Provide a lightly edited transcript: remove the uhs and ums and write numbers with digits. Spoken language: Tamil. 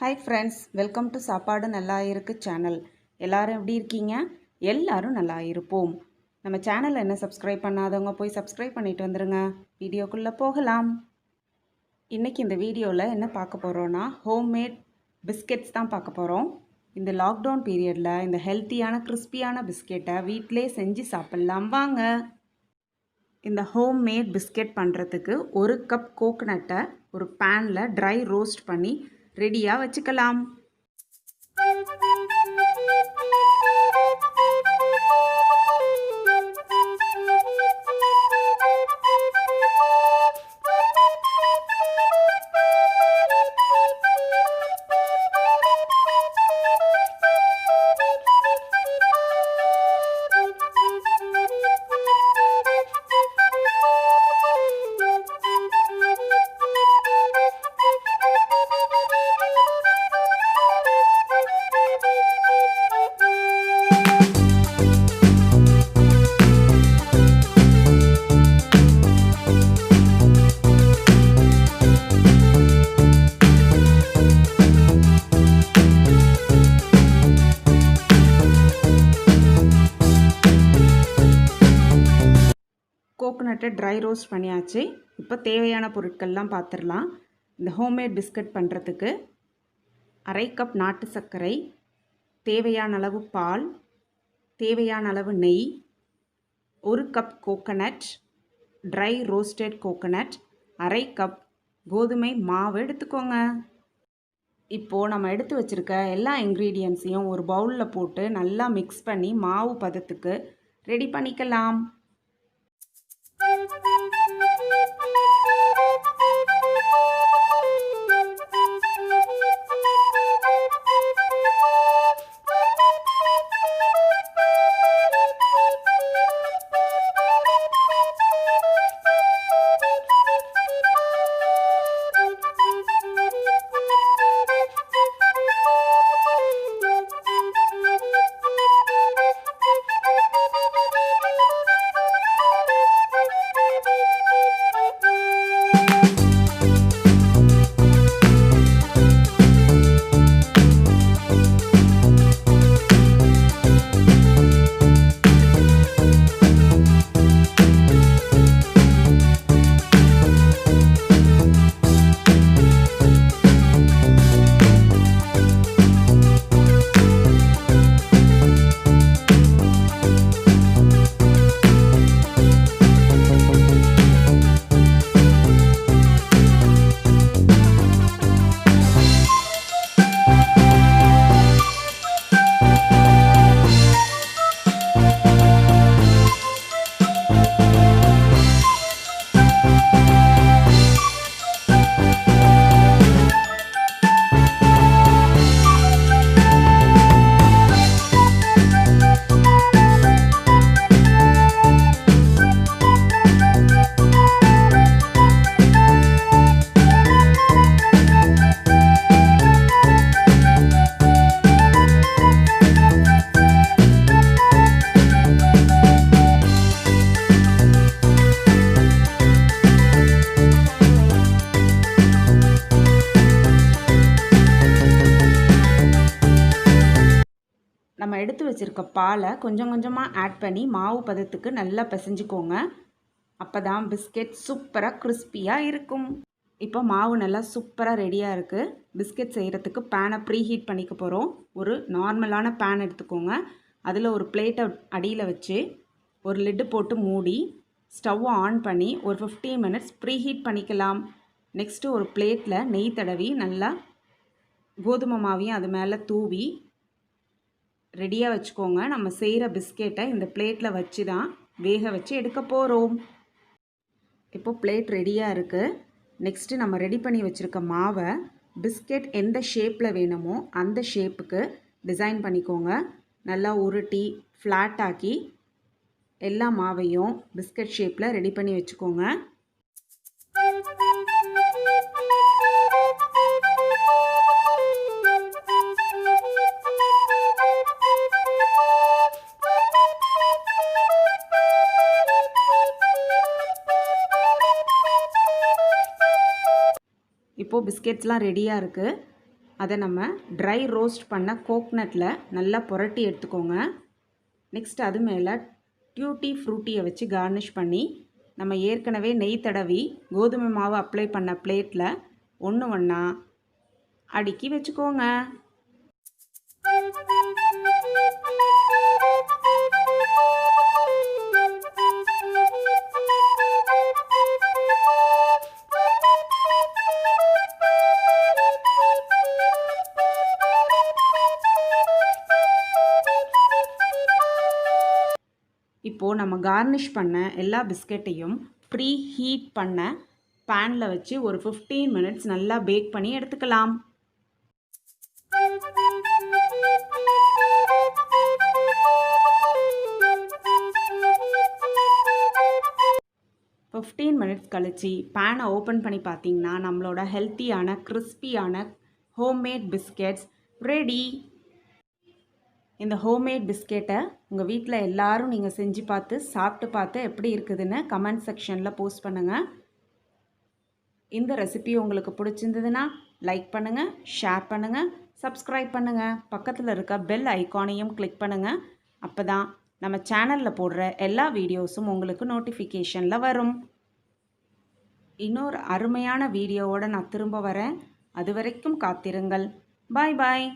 Hi friends, welcome to Sapadu Nalla Irukku channel. எல்லாரும் எப்படி இருக்கீங்க? எல்லாரும் நல்லா இருப்போம். நம்ம சேனலை என்ன சப்ஸ்கிரைப் பண்ணாதவங்க போய் சப்ஸ்கிரைப் பண்ணிட்டு வந்துருங்க. வீடியோக்குள்ளே போகலாம். இன்றைக்கி இந்த வீடியோவில் என்ன பார்க்க போகிறோன்னா ஹோம்மேட் பிஸ்கெட்ஸ் தான் பார்க்க போகிறோம். இந்த லாக்டவுன் பீரியடில் இந்த ஹெல்த்தியான கிறிஸ்பியான பிஸ்கெட்டை வீட்டிலே செஞ்சு சாப்பிட்லாம் வாங்க. இந்த ஹோம்மேட் பிஸ்கெட் பண்ணுறதுக்கு 1 கப் கோகனட்டை ஒரு பேனில் ட்ரை ரோஸ்ட் பண்ணி ரெடியாக வச்சுக்கலாம். கோகனட்டை ட்ரை ரோஸ்ட் பண்ணியாச்சு. இப்போ தேவையான பொருட்கள்லாம் பார்த்துடலாம். இந்த ஹோம்மேட் பிஸ்கட் பண்ணுறதுக்கு 1/2 கப் நாட்டு சர்க்கரை, தேவையான அளவு பால், தேவையான அளவு நெய், 1 cup coconut, try roasted coconut, 1/2 cup கோதுமை மாவு எடுத்துக்கோங்க. இப்போது நம்ம எடுத்து வச்சுருக்க எல்லா இன்க்ரீடியன்ட்ஸையும் ஒரு பவுலில் போட்டு நல்லா மிக்ஸ் பண்ணி மாவு பதத்துக்கு ரெடி பண்ணிக்கலாம். நம்ம எடுத்து வச்சுருக்க பாலை கொஞ்சம் கொஞ்சமாக ஆட் பண்ணி மாவு பதத்துக்கு நல்லா பிசைஞ்சுக்கோங்க. அப்போ தான் பிஸ்கெட் சூப்பராக கிறிஸ்பியாக இருக்கும். இப்போ மாவு நல்லா சூப்பராக ரெடியாக இருக்குது. பிஸ்கெட் செய்கிறதுக்கு பேனை ப்ரீ ஹீட் பண்ணிக்க போகிறோம். ஒரு நார்மலான பேன் எடுத்துக்கோங்க. அதில் ஒரு பிளேட்டை அடியில் வச்சு ஒரு லிட்டு போட்டு மூடி ஸ்டவ்வை ஆன் பண்ணி ஒரு 15 மினிட்ஸ் ப்ரீ ஹீட் பண்ணிக்கலாம். நெக்ஸ்ட்டு ஒரு பிளேட்டில் நெய் தடவி நல்லா கோதுமை மாவையும் அது மேலே தூவி ரெடியாக வச்சுக்கோங்க. நம்ம செய்கிற பிஸ்கெட்டை இந்த பிளேட்டில் வச்சு தான் வேக வச்சு எடுக்க போகிறோம். இப்போது பிளேட் ரெடியாக இருக்குது. நெக்ஸ்ட்டு நம்ம ரெடி பண்ணி வச்சுருக்க மாவை பிஸ்கெட் எந்த ஷேப்பில் வேணுமோ அந்த ஷேப்புக்கு டிசைன் பண்ணிக்கோங்க. நல்லா உருட்டி ஃப்ளாட் ஆக்கி எல்லா மாவையும் பிஸ்கட் ஷேப்பில் ரெடி பண்ணி வச்சுக்கோங்க. இப்போது பிஸ்கெட்ஸ்லாம் ரெடியாக இருக்குது. அதை நம்ம ட்ரை ரோஸ்ட் பண்ண கோக்னட்டில் நல்லா புரட்டி எடுத்துக்கோங்க. நெக்ஸ்ட் அது மேலே டியூட்டி ஃப்ரூட்டியை வச்சு கார்னிஷ் பண்ணி நம்ம ஏற்கனவே நெய் தடவி கோதுமை மாவு அப்ளை பண்ண பிளேட்டில் ஒன்று ஒன்றா அடுக்கி வச்சுக்கோங்க. இப்போது நம்ம கார்னிஷ் பண்ண எல்லா பிஸ்கெட்டையும் ப்ரீ ஹீட் பண்ண பேனில் வச்சு ஒரு 15 மினிட்ஸ் நல்லா பேக் பண்ணி எடுத்துக்கலாம். மினிட்ஸ் கழிச்சு பேனை ஓப்பன் பண்ணி பார்த்தீங்கன்னா நம்மளோட ஹெல்த்தியான கிறிஸ்பியான ஹோம்மேட் பிஸ்கெட்ஸ் ரெடி. இந்த ஹோம்மேட் பிஸ்கெட்டை உங்கள் வீட்டில் எல்லாரும் நீங்கள் செஞ்சு பார்த்து சாப்பிட்டு பார்த்து எப்படி இருக்குதுன்னு கமெண்ட் செக்ஷனில் போஸ்ட் பண்ணுங்கள். இந்த ரெசிபி உங்களுக்கு பிடிச்சிருந்ததுன்னா லைக் பண்ணுங்கள், ஷேர் பண்ணுங்கள், சப்ஸ்கிரைப் பண்ணுங்கள். பக்கத்தில் இருக்க பெல் ஐக்கானையும் கிளிக் பண்ணுங்கள். அப்போ தான் நம்ம சேனலில் போடுற எல்லா வீடியோஸும் உங்களுக்கு நோட்டிஃபிகேஷனில் வரும். இன்னொரு அருமையான வீடியோவோடு நான் திரும்ப வரேன். அது வரைக்கும் காத்திருங்கள். பாய் பாய்.